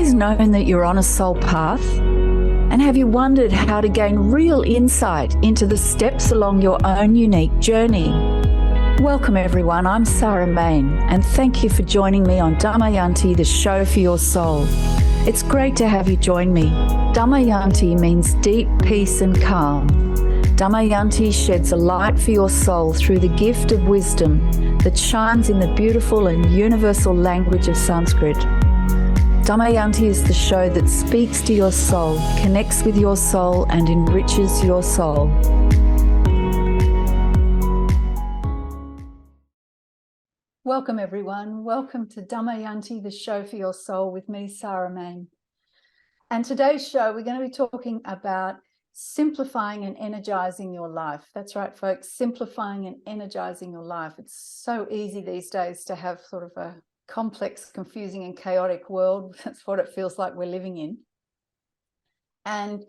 always known that you're on a soul path? And have you wondered how to gain real insight into the steps along your own unique journey? Welcome everyone, I'm Sarah Main, and thank you for joining me on Damayantī, the show for your soul. It's great to have you join me. Damayantī means deep peace and calm. Damayantī sheds a light for your soul through the gift of wisdom that shines in the beautiful and universal language of Sanskrit. Damayantī is the show that speaks to your soul, connects with your soul, and enriches your soul. Welcome everyone. Welcome to Damayantī, the show for your soul with me, Sarah Main. And today's show, we're going to be talking about simplifying and energizing your life. That's right, folks, simplifying and energizing your life. It's so easy these days to have sort of a complex, confusing and chaotic world. That's what it feels like we're living in. And,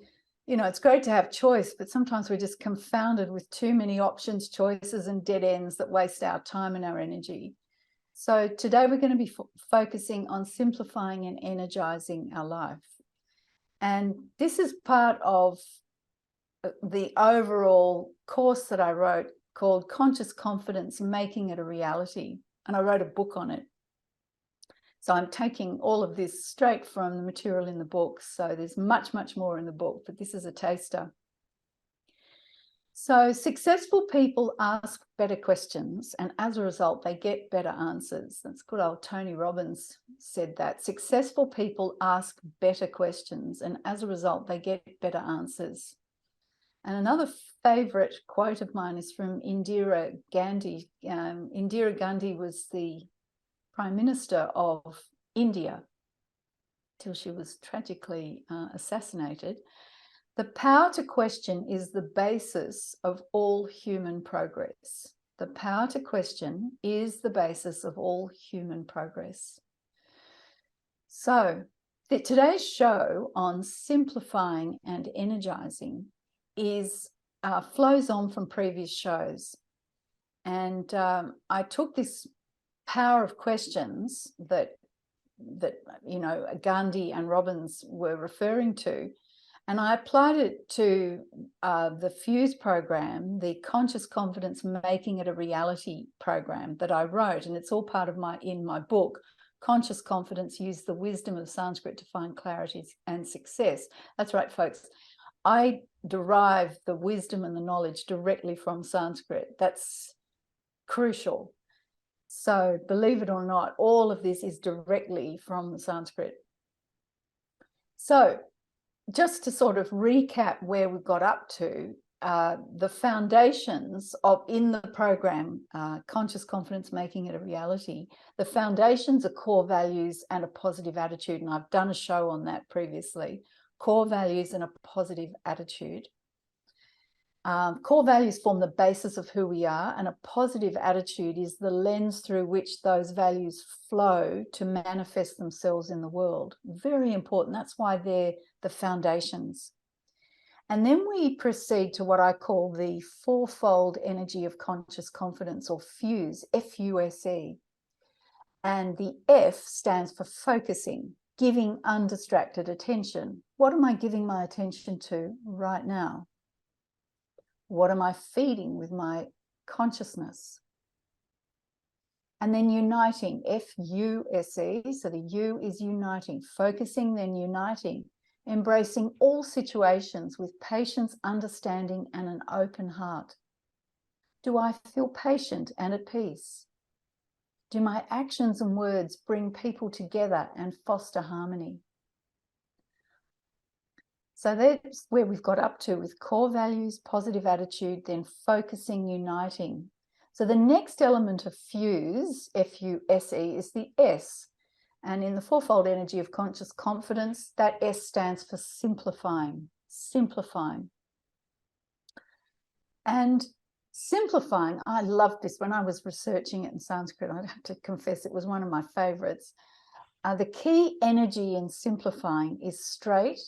you know, it's great to have choice, but sometimes we're just confounded with too many options, choices and dead ends that waste our time and our energy. So today we're going to be focusing on simplifying and energizing our life. And this is part of the overall course that I wrote called Conscious Confidence, Making It a Reality. And I wrote a book on it. So I'm taking all of this straight from the material in the book. So there's much, much more in the book, but this is a taster. So successful people ask better questions, and as a result, they get better answers. That's good old Tony Robbins said that. Successful people ask better questions, and as a result, they get better answers. And another favorite quote of mine is from Indira Gandhi. Indira Gandhi was the Prime Minister of India till she was tragically assassinated. The power to question is the basis of all human progress. The power to question is the basis of all human progress. So today's show on simplifying and energizing is flows on from previous shows. And I took this power of questions that you know Gandhi and Robbins were referring to, and I applied it to the Fuse program, the Conscious Confidence Making It a Reality program that I wrote, and it's all part of in my book, Conscious Confidence, Use the Wisdom of Sanskrit to Find Clarity and Success. That's right, folks. I derive the wisdom and the knowledge directly from Sanskrit. That's crucial. So believe it or not, all of this is directly from Sanskrit. So just to sort of recap where we got up to, the foundations in the program, Conscious Confidence Making It a Reality, the foundations are core values and a positive attitude. And I've done a show on that previously. Core values and a positive attitude. Core values form the basis of who we are, and a positive attitude is the lens through which those values flow to manifest themselves in the world. Very important. That's why they're the foundations. And then we proceed to what I call the fourfold energy of conscious confidence, or FUSE, F-U-S-E. And the F stands for focusing, giving undistracted attention. What am I giving my attention to right now? What am I feeding with my consciousness? And then uniting, F-U-S-E, so the U is uniting, focusing, then uniting, embracing all situations with patience, understanding, and an open heart. Do I feel patient and at peace? Do my actions and words bring people together and foster harmony? So that's where we've got up to with core values, positive attitude, then focusing, uniting. So the next element of FUSE, F-U-S-E, is the S. And in the fourfold energy of conscious confidence, that S stands for simplifying, simplifying. And simplifying, I loved this when I was researching it in Sanskrit. I'd have to confess it was one of my favorites. The key energy in simplifying is straight,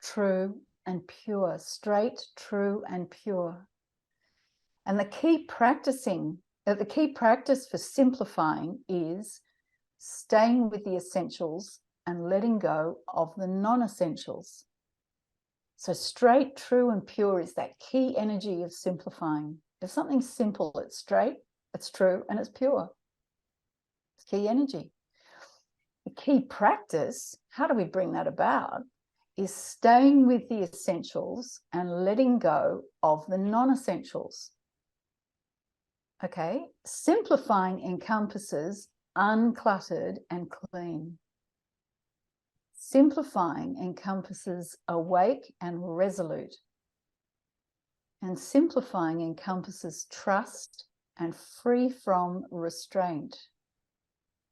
true and pure, straight, true and pure. And the key practice for simplifying is staying with the essentials and letting go of the non-essentials. So straight, true, and pure is that key energy of simplifying. If something's simple, it's straight, it's true, and it's pure. It's key energy. The key practice, how do we bring that about, is staying with the essentials and letting go of the non-essentials. Okay, simplifying encompasses uncluttered and clean. Simplifying encompasses awake and resolute. And simplifying encompasses trust and free from restraint.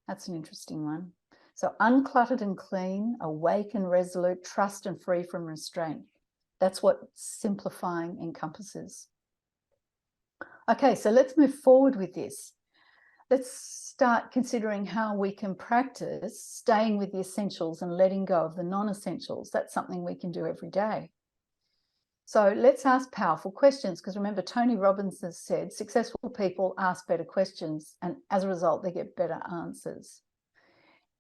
That's an interesting one. So uncluttered and clean, awake and resolute, trust and free from restraint. That's what simplifying encompasses. Okay, so let's move forward with this. Let's start considering how we can practice staying with the essentials and letting go of the non-essentials. That's something we can do every day. So let's ask powerful questions, because remember, Tony Robbins has said successful people ask better questions, and as a result, they get better answers.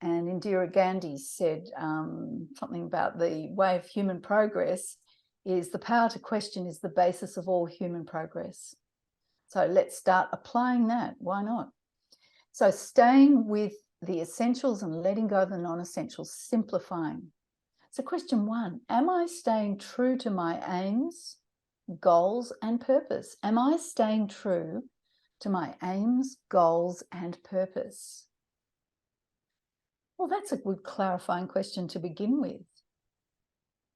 And Indira Gandhi said something about the way of human progress is the power to question is the basis of all human progress. So let's start applying that. Why not? So staying with the essentials and letting go of the non-essentials, simplifying. So question 1, am I staying true to my aims, goals, and purpose? Am I staying true to my aims, goals, and purpose? Well, that's a good clarifying question to begin with.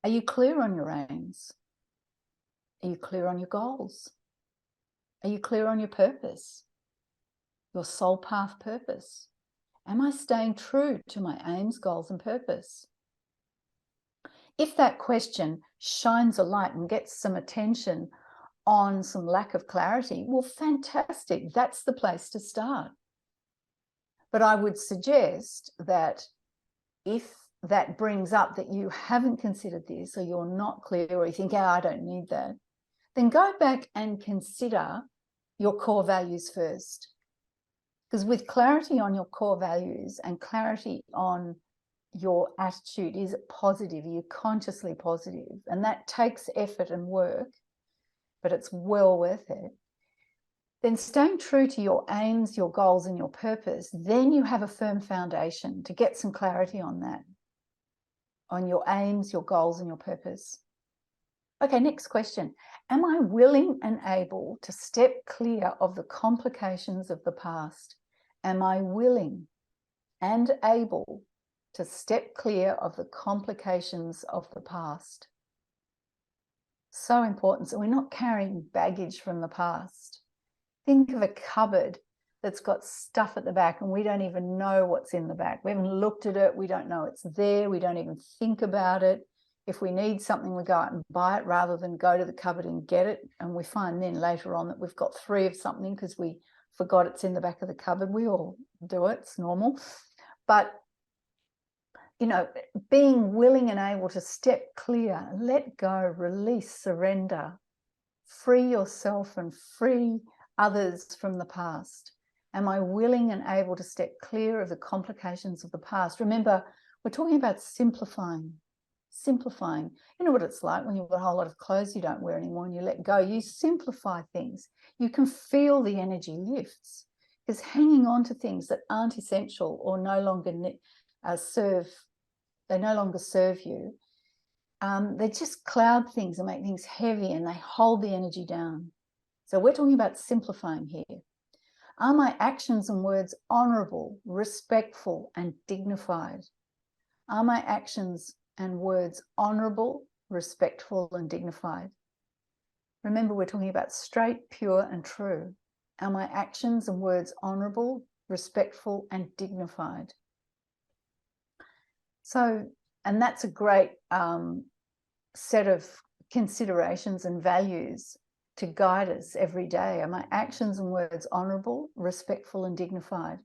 Are you clear on your aims? Are you clear on your goals? Are you clear on your purpose? Your soul path purpose? Am I staying true to my aims, goals, and purpose? If that question shines a light and gets some attention on some lack of clarity, well, fantastic. That's the place to start. But I would suggest that if that brings up that you haven't considered this, or you're not clear, or you think, oh, I don't need that, then go back and consider your core values first. Because with clarity on your core values and clarity on your attitude, is it positive? Are you consciously positive? And that takes effort and work, but it's well worth it. Then staying true to your aims, your goals, and your purpose, then you have a firm foundation to get some clarity on that, on your aims, your goals, and your purpose. Okay, next question. Am I willing and able to step clear of the complications of the past? Am I willing and able to step clear of the complications of the past? So important. So we're not carrying baggage from the past. Think of a cupboard that's got stuff at the back and we don't even know what's in the back. We haven't looked at it. We don't know it's there. We don't even think about it. If we need something, we go out and buy it rather than go to the cupboard and get it. And we find then later on that we've got 3 of something because we forgot it's in the back of the cupboard. We all do it. It's normal. But, you know, being willing and able to step clear, let go, release, surrender, free yourself and free others from the past. Am I willing and able to step clear of the complications of the past? Remember, we're talking about simplifying. Simplifying. You know what it's like when you've got a whole lot of clothes you don't wear anymore and you let go. You simplify things. You can feel the energy lifts, because hanging on to things that aren't essential or no longer serve you, they just cloud things and make things heavy and they hold the energy down. So we're talking about simplifying here. Are my actions and words honourable, respectful, and dignified? Are my actions and words honourable, respectful, and dignified? Remember, we're talking about straight, pure, and true. Are my actions and words honourable, respectful, and dignified? So, and that's a great set of considerations and values to guide us every day. Are my actions and words honourable, respectful, and dignified?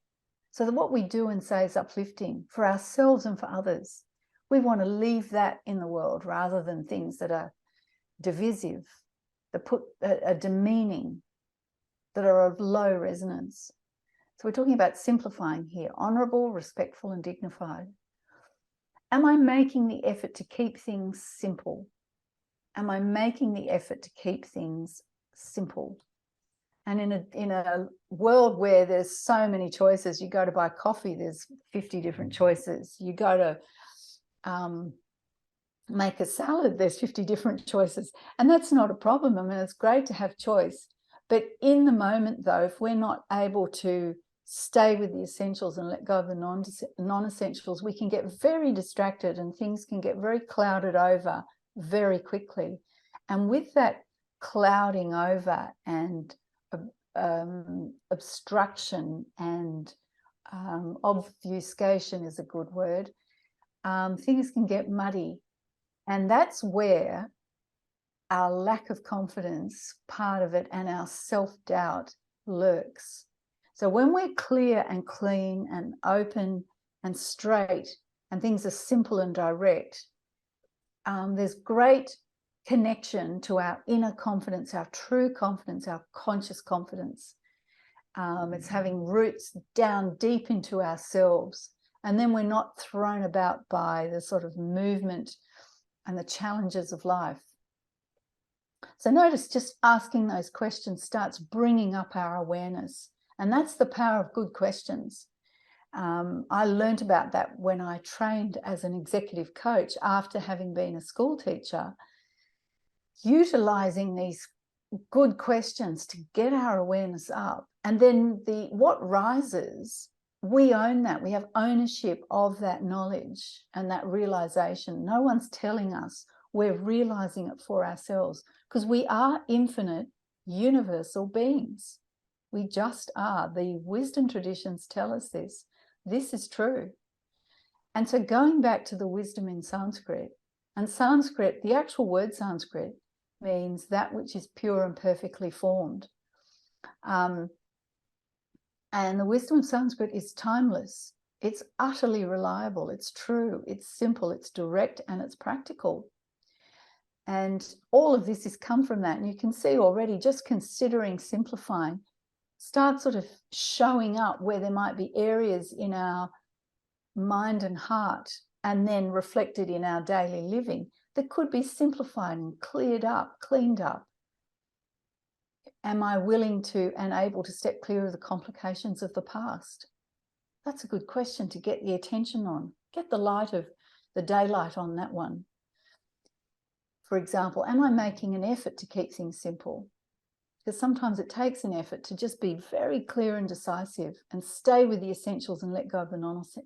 So that what we do and say is uplifting for ourselves and for others. We want to leave that in the world rather than things that are divisive, that are demeaning, that are of low resonance. So we're talking about simplifying here, honourable, respectful, and dignified. Am I making the effort to keep things simple? Am I making the effort to keep things simple? And in a world where there's so many choices, you go to buy coffee, there's 50 different choices. You go to make a salad, there's 50 different choices. And that's not a problem. I mean, it's great to have choice. But in the moment, though, if we're not able to stay with the essentials and let go of the non-essentials, we can get very distracted and things can get very clouded over very quickly. And with that clouding over and obstruction and obfuscation is a good word, things can get muddy. And that's where our lack of confidence, part of it, and our self-doubt lurks. So when we're clear and clean and open and straight and things are simple and direct, there's great connection to our inner confidence, our true confidence, our conscious confidence. It's having roots down deep into ourselves. And then we're not thrown about by the sort of movement and the challenges of life. So notice just asking those questions starts bringing up our awareness. And that's the power of good questions. I learned about that when I trained as an executive coach after having been a school teacher, utilizing these good questions to get our awareness up. And then what rises, we own that. We have ownership of that knowledge and that realization. No one's telling us. We're realizing it for ourselves because we are infinite, universal beings. We just are. The wisdom traditions tell us this. This is true. And so going back to the wisdom in Sanskrit, and Sanskrit, the actual word Sanskrit means that which is pure and perfectly formed. And the wisdom of Sanskrit is timeless. It's utterly reliable. It's true. It's simple. It's direct and it's practical. And all of this has come from that. And you can see already just considering simplifying, start sort of showing up where there might be areas in our mind and heart and then reflected in our daily living that could be simplified and cleared up, cleaned up. Am I willing to and able to step clear of the complications of the past? That's a good question to get the attention on. Get the daylight on that one. For example, am I making an effort to keep things simple? Because sometimes it takes an effort to just be very clear and decisive and stay with the essentials and let go of the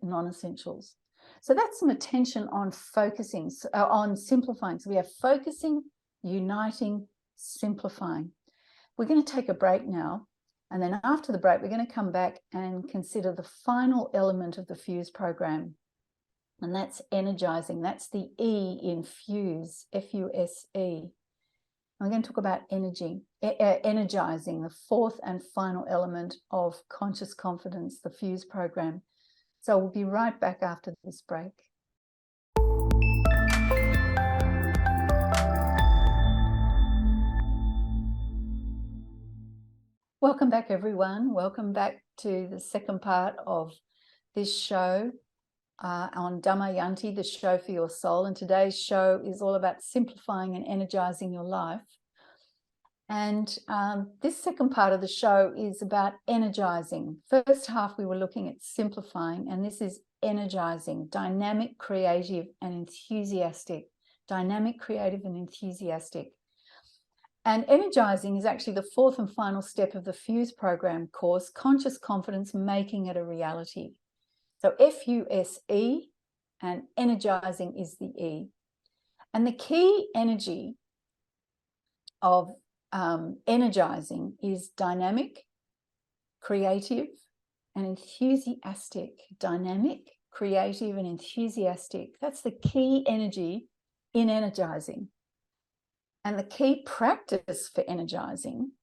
non-essentials. So that's some attention on focusing, on simplifying. So we have focusing, uniting, simplifying. We're going to take a break now. And then after the break, we're going to come back and consider the final element of the FUSE program. And that's energizing. That's the E in FUSE, F-U-S-E. I'm going to talk about energizing, the fourth and final element of conscious confidence, the FUSE program. So we'll be right back after this break. Welcome back, everyone. Welcome back to the second part of this show on Damayantī, the show for your soul. And today's show is all about simplifying and energizing your life. And this second part of the show is about energizing. First half, we were looking at simplifying, and this is energizing, dynamic, creative, and enthusiastic. Dynamic, creative, and enthusiastic. And energizing is actually the fourth and final step of the FUSE program course, Conscious Confidence, Making It a Reality. So F-U-S-E, and energizing is the E. And the key energy of energizing is dynamic, creative, and enthusiastic. Dynamic, creative, and enthusiastic. That's the key energy in energizing. And the key practice for energizing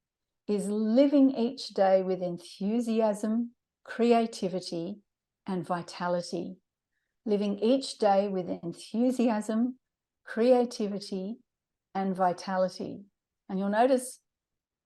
is living each day with enthusiasm, creativity, and vitality. Living each day with enthusiasm, creativity, and vitality. And you'll notice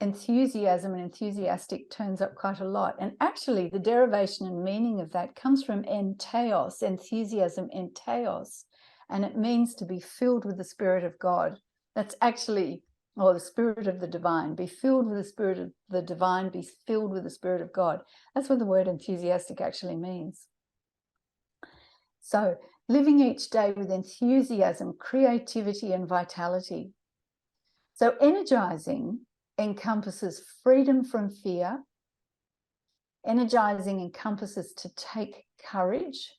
enthusiasm and enthusiastic turns up quite a lot. And actually, the derivation and meaning of that comes from entheos, enthusiasm, entheos, and it means to be filled with the Spirit of God. That's actually, or the Spirit of the divine. Be filled with the Spirit of the divine, be filled with the Spirit of God. That's what the word enthusiastic actually means. So, living each day with enthusiasm, creativity, and vitality. So, energizing encompasses freedom from fear. Energizing encompasses to take courage.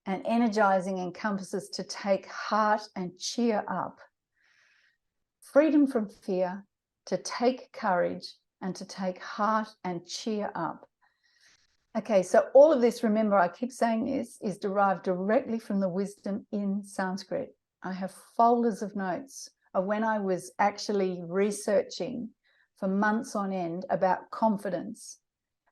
And energizing encompasses to take heart and cheer up. Freedom from fear, to take courage, and to take heart and cheer up. Okay, so all of this, remember, I keep saying this, is derived directly from the wisdom in Sanskrit. I have folders of notes of when I was actually researching for months on end about confidence.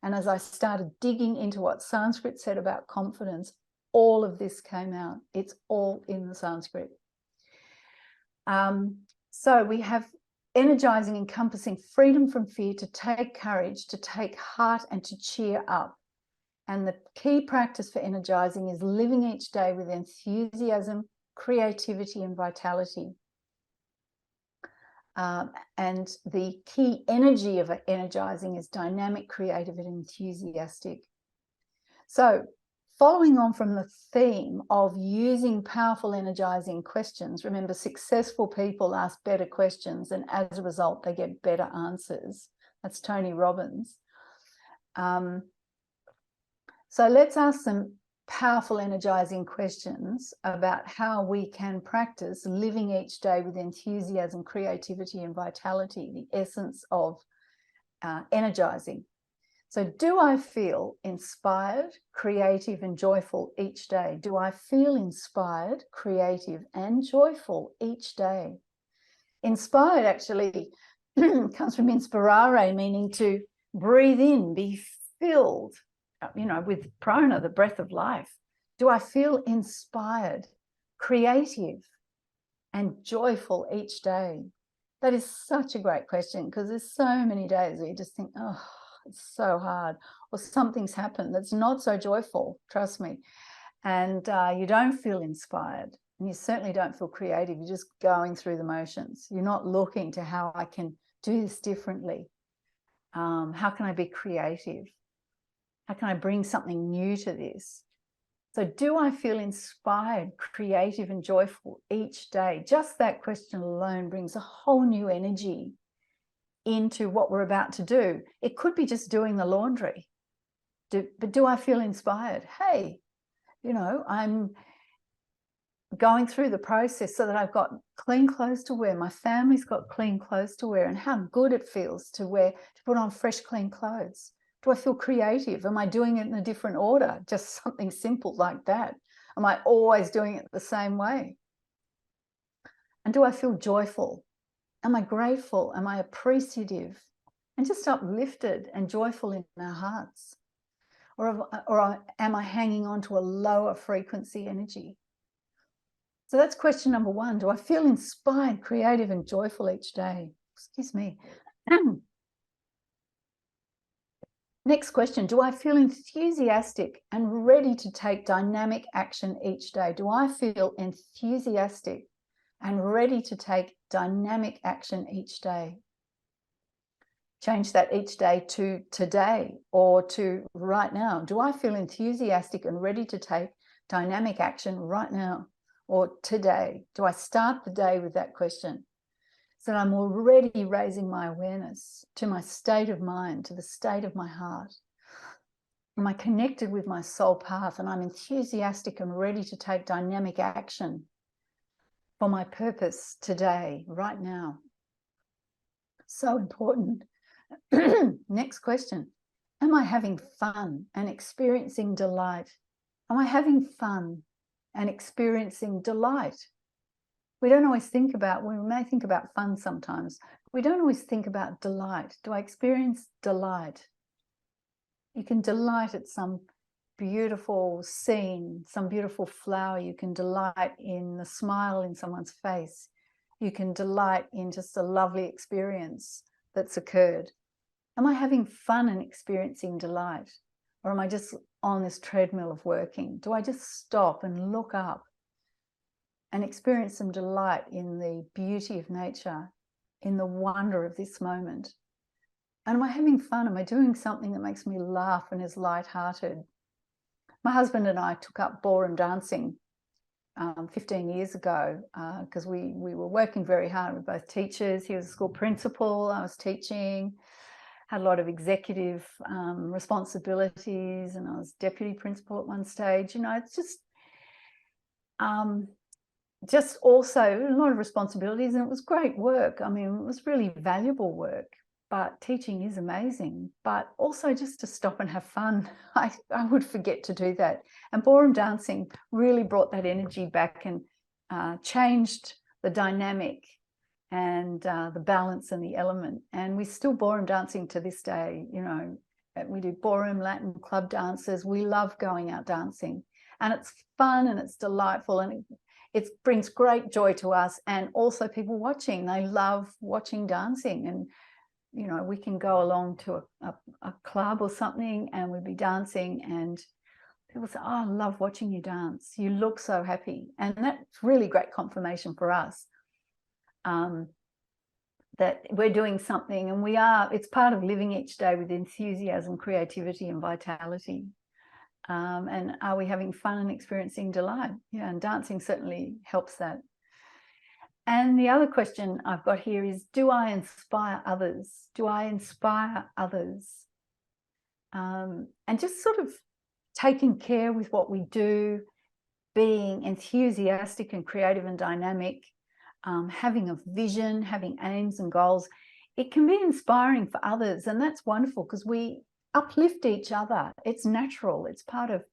And as I started digging into what Sanskrit said about confidence, all of this came out. It's all in the Sanskrit. So we have energizing, encompassing freedom from fear, to take courage, to take heart, and to cheer up. And the key practice for energizing is living each day with enthusiasm, creativity, and vitality. And the key energy of energizing is dynamic, creative, and enthusiastic. So, following on from the theme of using powerful, energizing questions, remember, successful people ask better questions, and as a result, they get better answers. That's Tony Robbins. So let's ask some powerful, energizing questions about how we can practice living each day with enthusiasm, creativity, and vitality, the essence of energizing. So do I feel inspired, creative, and joyful each day? Do I feel inspired, creative, and joyful each day? Inspired actually comes from inspirare, meaning to breathe in, be filled, with prana, the breath of life. Do I feel inspired, creative, and joyful each day? That is such a great question, because there's so many days where you just think, oh, it's so hard, or something's happened that's not so joyful, trust me, and you don't feel inspired, and you certainly don't feel creative. You're just going through the motions. You're not looking to how I can do this differently. How can I be creative? How can I bring something new to this? So do I feel inspired, creative, and joyful each day? Just that question alone brings a whole new energy into what we're about to do. It could be just doing the laundry. But do I feel inspired? Hey, I'm going through the process so that I've got clean clothes to wear. My family's got clean clothes to wear, and how good it feels to put on fresh, clean clothes. Do I feel creative? Am I doing it in a different order? Just something simple like that. Am I always doing it the same way? And do I feel joyful? Am I grateful? Am I appreciative? And just uplifted and joyful in our hearts? Or am I hanging on to a lower frequency energy? So that's question number one. Do I feel inspired, creative, and joyful each day? Excuse me. Next question, do I feel enthusiastic and ready to take dynamic action each day? Do I feel enthusiastic and ready to take dynamic action each day? Change that each day to today or to right now. Do I feel enthusiastic and ready to take dynamic action right now or today? Do I start the day with that question? So that I'm already raising my awareness to my state of mind, to the state of my heart. Am I connected with my soul path, and I'm enthusiastic and ready to take dynamic action for my purpose today, right now? So important. Next question. Am I having fun and experiencing delight? Am I having fun and experiencing delight? We don't always think about, we may think about fun sometimes. We don't always think about delight. Do I experience delight? You can delight at some beautiful scene, some beautiful flower. You can delight in the smile in someone's face. You can delight in just a lovely experience, that's occurred? Am I having fun and experiencing delight? Or am I just on this treadmill of working? Do I just stop and look up and experience some delight in the beauty of nature, in the wonder of this moment? And am I having fun? Am I doing something that makes me laugh and is lighthearted? My husband and I took up ballroom dancing 15 years ago because we were working very hard. We're both teachers. He was a school principal. I was teaching. Had a lot of executive responsibilities, and I was deputy principal at one stage. You know, it's just also a lot of responsibilities, and it was great work. I mean, it was really valuable work, but teaching is amazing. But also just to stop and have fun, I would forget to do that. And ballroom dancing really brought that energy back and changed the dynamic and the balance and the element. And we still ballroom dancing to this day. You know, we do ballroom Latin club dances. We love going out dancing, and it's fun and it's delightful, and it brings great joy to us and also people watching. They love watching dancing. And you know, we can go along to a club or something and we'd be dancing, and people say, oh, I love watching you dance. You look so happy. And that's really great confirmation for us that we're doing something, and it's part of living each day with enthusiasm, creativity, and vitality. And are we having fun and experiencing delight? Yeah, and dancing certainly helps that. And the other question I've got here is, do I inspire others? Do I inspire others? And just sort of taking care with what we do, being enthusiastic and creative and dynamic, having a vision, having aims and goals. It can be inspiring for others, and that's wonderful because we uplift each other. It's natural. It's part of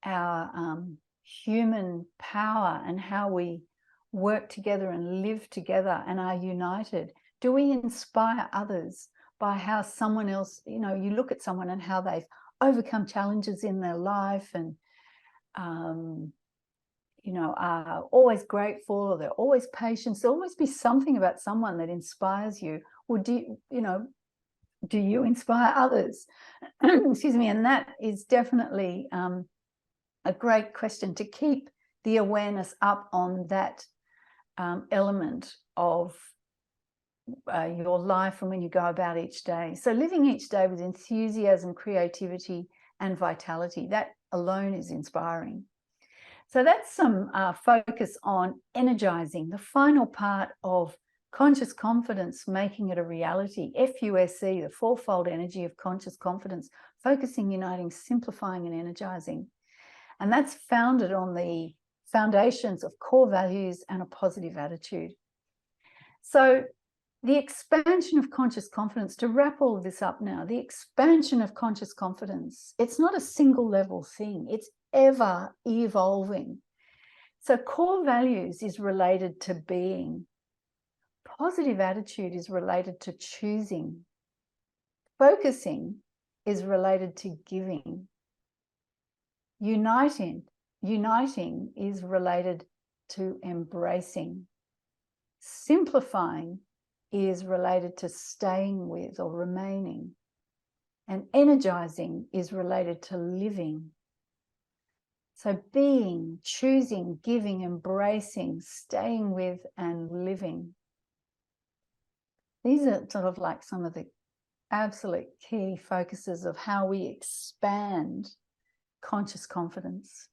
our human power and how we work together and live together and are united. Do we inspire others by how someone else, you know, you look at someone and how they've overcome challenges in their life and, you know, are always grateful, or they're always patient. There'll always be something about someone that inspires you. Or do you inspire others? Excuse me. And that is definitely a great question to keep the awareness up on that element of your life and when you go about each day. So living each day with enthusiasm, creativity, and vitality, that alone is inspiring. So that's some focus on energizing, the final part of conscious confidence, making it a reality. FUSC, the fourfold energy of conscious confidence, focusing, uniting, simplifying, and energizing. And that's founded on the foundations of core values and a positive attitude. So the expansion of conscious confidence, to wrap all of this up now, the expansion of conscious confidence, it's not a single level thing. It's ever evolving. So core values is related to being. Positive attitude is related to choosing. Focusing is related to giving. Uniting is related to embracing. Simplifying is related to staying with or remaining. And energizing is related to living. So being, choosing, giving, embracing, staying with, and living. These are sort of like some of the absolute key focuses of how we expand conscious confidence.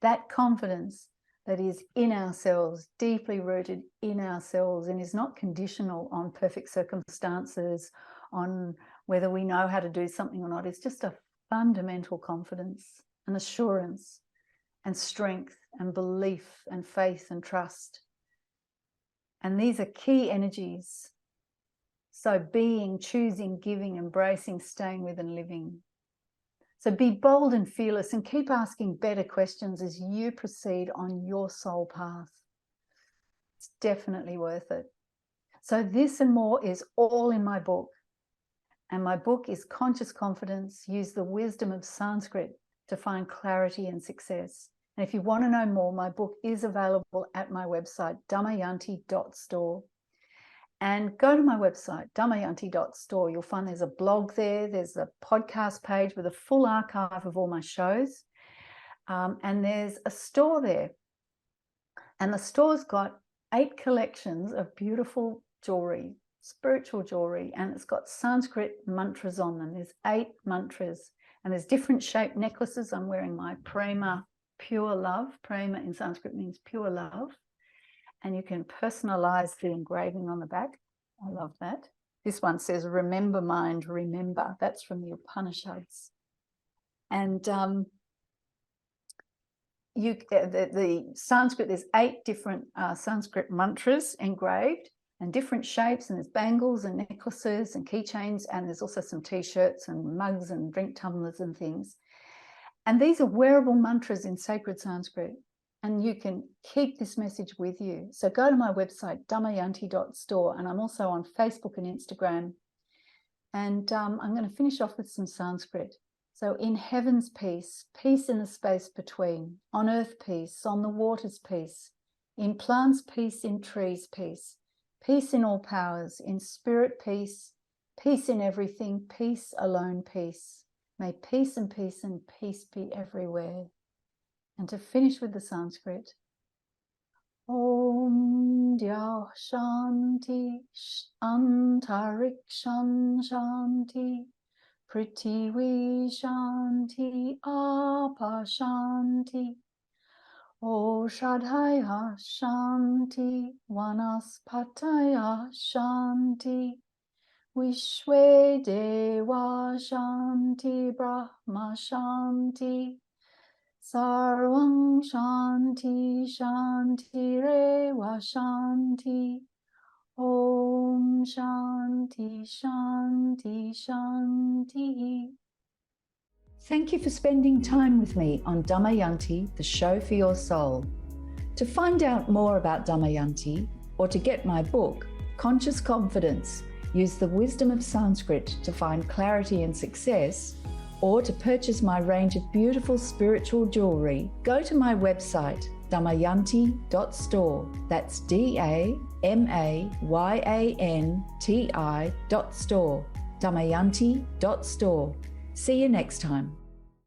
That confidence that is in ourselves, deeply rooted in ourselves, and is not conditional on perfect circumstances, on whether we know how to do something or not. It's just a fundamental confidence and assurance and strength and belief and faith and trust. And these are key energies. So being, choosing, giving, embracing, staying with, and living. So be bold and fearless and keep asking better questions as you proceed on your soul path. It's definitely worth it. So this and more is all in my book. And my book is Conscious Confidence. Use the wisdom of Sanskrit to find clarity and success. And if you want to know more, my book is available at my website, damayanti.store. And go to my website, damayanti.store. You'll find there's a blog there. There's a podcast page with a full archive of all my shows. And there's a store there. And the store's got 8 collections of beautiful jewelry, spiritual jewelry, and it's got Sanskrit mantras on them. There's 8 mantras, and there's different shaped necklaces. I'm wearing my Prema, pure love. Prema in Sanskrit means pure love. And you can personalize the engraving on the back. I love that. This one says, remember mind, remember. That's from the Upanishads. And the Sanskrit, there's 8 different Sanskrit mantras engraved and different shapes, and there's bangles and necklaces and keychains, and there's also some t-shirts and mugs and drink tumblers and things. And these are wearable mantras in sacred Sanskrit. And you can keep this message with you. So go to my website, damayanti.store, and I'm also on Facebook and Instagram. And I'm going to finish off with some Sanskrit. So in heaven's peace, peace in the space between, on earth peace, on the waters peace, in plants peace, in trees peace, peace in all powers, in spirit peace, peace in everything, peace alone peace. May peace and peace be everywhere. And to finish with the Sanskrit, Om Dhyah Shanti Antarikshan Shanti Prithvi Shanti Apa Shanti Oshadhaya Shanti Vanaspataya Shanti Vishwe Deva Shanti Brahma Shanti Sarvang Shanti Shanti Reva Shanti Om Shanti Shanti Shanti. Thank you for spending time with me on Damayanti, the show for your soul. To find out more about Damayanti or to get my book, Conscious Confidence, Use the Wisdom of Sanskrit to Find Clarity and Success, or to purchase my range of beautiful spiritual jewelry, go to my website, damayanti.store. That's damayanti.store. damayanti.store. See you next time.